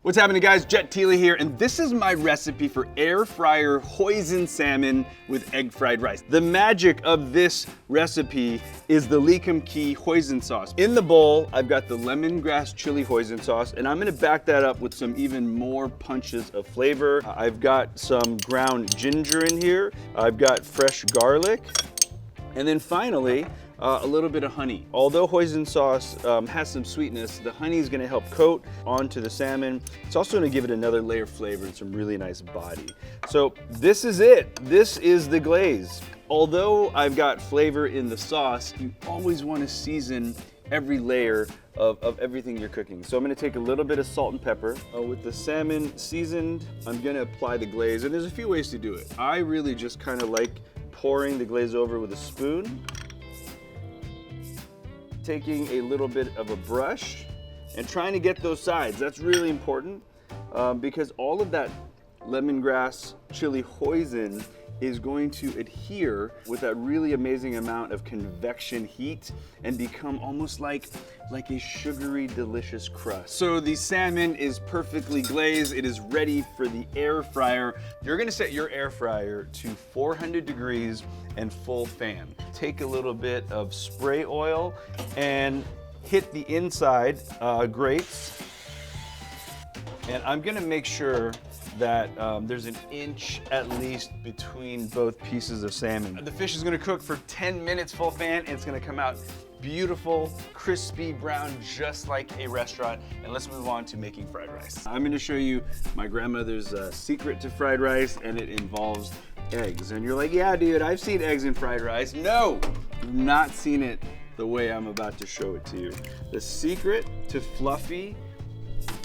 What's happening, guys? Jet Tila here, and this is my recipe for Air Fryer Hoisin Salmon with egg fried rice. The magic of this recipe is the Lee Kum Kee Hoisin sauce. In the bowl, I've got the lemongrass chili hoisin sauce, and I'm gonna back that up with some even more punches of flavor. I've got some ground ginger in here. I've got fresh garlic. And then finally, a little bit of honey. Although hoisin sauce has some sweetness, the honey is gonna help coat onto the salmon. It's also gonna give it another layer of flavor and some really nice body. So this is it. This is the glaze. Although I've got flavor in the sauce, you always wanna season every layer of everything you're cooking. So I'm gonna take a little bit of salt and pepper. With the salmon seasoned, I'm gonna apply the glaze, and there's a few ways to do it. I really just kind of like pouring the glaze over with a spoon, taking a little bit of a brush and trying to get those sides. That's really important because all of that lemongrass chili hoisin is going to adhere with that really amazing amount of convection heat and become almost like a sugary, delicious crust. So the salmon is perfectly glazed. It is ready for the air fryer. You're gonna set your air fryer to 400 degrees and full fan. Take a little bit of spray oil and hit the inside grates. And I'm gonna make sure that there's an inch at least between both pieces of salmon. The fish is gonna cook for 10 minutes full fan, and it's gonna come out beautiful, crispy brown, just like a restaurant. And let's move on to making fried rice. I'm gonna show you my grandmother's secret to fried rice, and it involves eggs. And you're like, yeah, dude, I've seen eggs in fried rice. No, you've not seen it the way I'm about to show it to you. The secret to fluffy,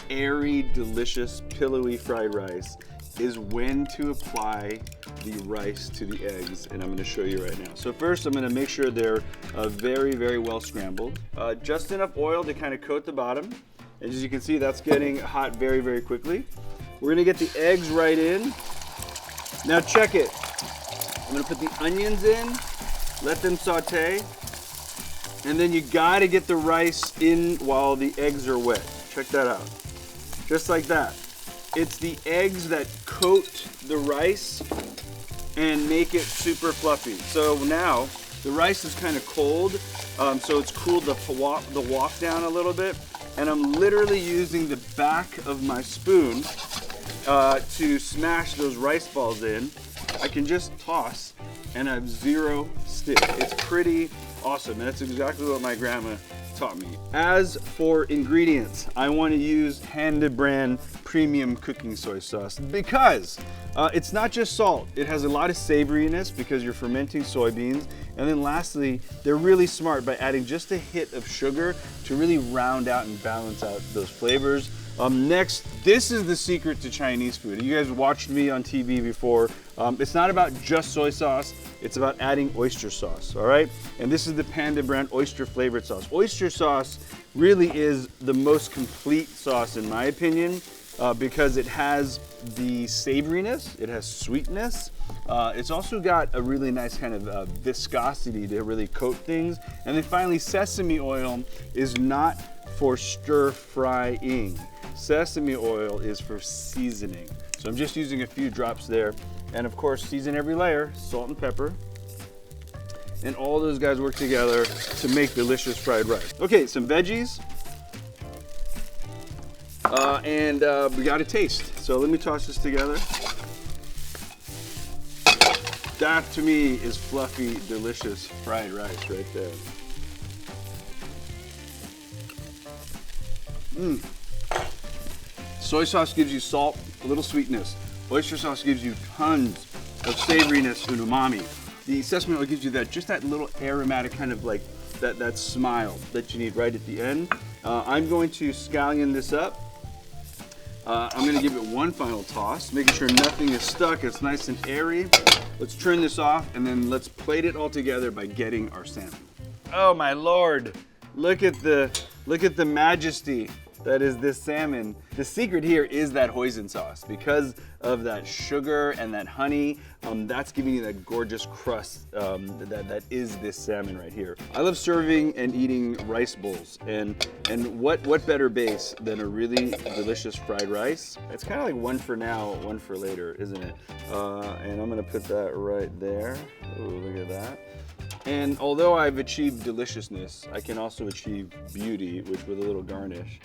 airy, delicious, pillowy fried rice is when to apply the rice to the eggs, and I'm gonna show you right now. So first, I'm gonna make sure they're very, very well scrambled. Just enough oil to kind of coat the bottom. And as you can see, that's getting hot very, very quickly. We're gonna get the eggs right in. Now check it. I'm gonna put the onions in, let them saute, and then you gotta get the rice in while the eggs are wet. Check that out. Just like that. It's the eggs that coat the rice and make it super fluffy. So now the rice is kind of cold, so it's cooled the wok down a little bit, and I'm literally using the back of my spoon to smash those rice balls in. I can just toss and I have zero stick. It's pretty awesome, and that's exactly what my grandma taught me. As for ingredients, I want to use Panda brand premium cooking soy sauce because it's not just salt. It has a lot of savoriness because you're fermenting soybeans. And then lastly, they're really smart by adding just a hit of sugar to really round out and balance out those flavors. Next, this is the secret to Chinese food. You guys watched me on TV before. It's not about just soy sauce, it's about adding oyster sauce, all right? And this is the Panda brand oyster flavored sauce. Oyster sauce really is the most complete sauce in my opinion because it has the savoriness, it has sweetness. It's also got a really nice kind of viscosity to really coat things. And then finally, sesame oil is not for stir frying. Sesame oil is for seasoning. So I'm just using a few drops there. And of course, season every layer, salt and pepper. And all those guys work together to make delicious fried rice. Okay, some veggies. And we got a taste. So let me toss this together. That to me is fluffy, delicious fried rice right there. Soy sauce gives you salt, a little sweetness. Oyster sauce gives you tons of savoriness and umami. The sesame oil gives you just that little aromatic kind of like that smile that you need right at the end. I'm going to scallion this up. I'm gonna give it one final toss, making sure nothing is stuck, it's nice and airy. Let's turn this off and then let's plate it all together by getting our salmon. Oh my Lord, look at the majesty that is this salmon. The secret here is that hoisin sauce. Because of that sugar and that honey, that's giving you that gorgeous crust that is this salmon right here. I love serving and eating rice bowls, and what better base than a really delicious fried rice? It's kind of like one for now, one for later, isn't it? And I'm gonna put that right there. Ooh, look at that. And although I've achieved deliciousness, I can also achieve beauty, which with a little garnish.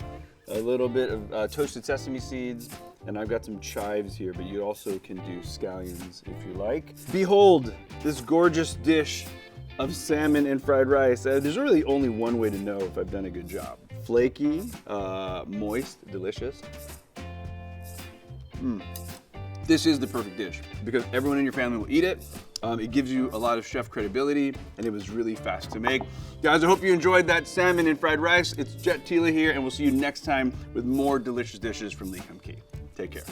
A little bit of toasted sesame seeds, and I've got some chives here, but you also can do scallions if you like. Behold, this gorgeous dish of salmon and fried rice. There's really only one way to know if I've done a good job. Flaky, moist, delicious. This is the perfect dish because everyone in your family will eat it. It gives you a lot of chef credibility, and it was really fast to make. Guys, I hope you enjoyed that salmon and fried rice. It's Jet Tila here, and we'll see you next time with more delicious dishes from Lee Kum Kee. Take care.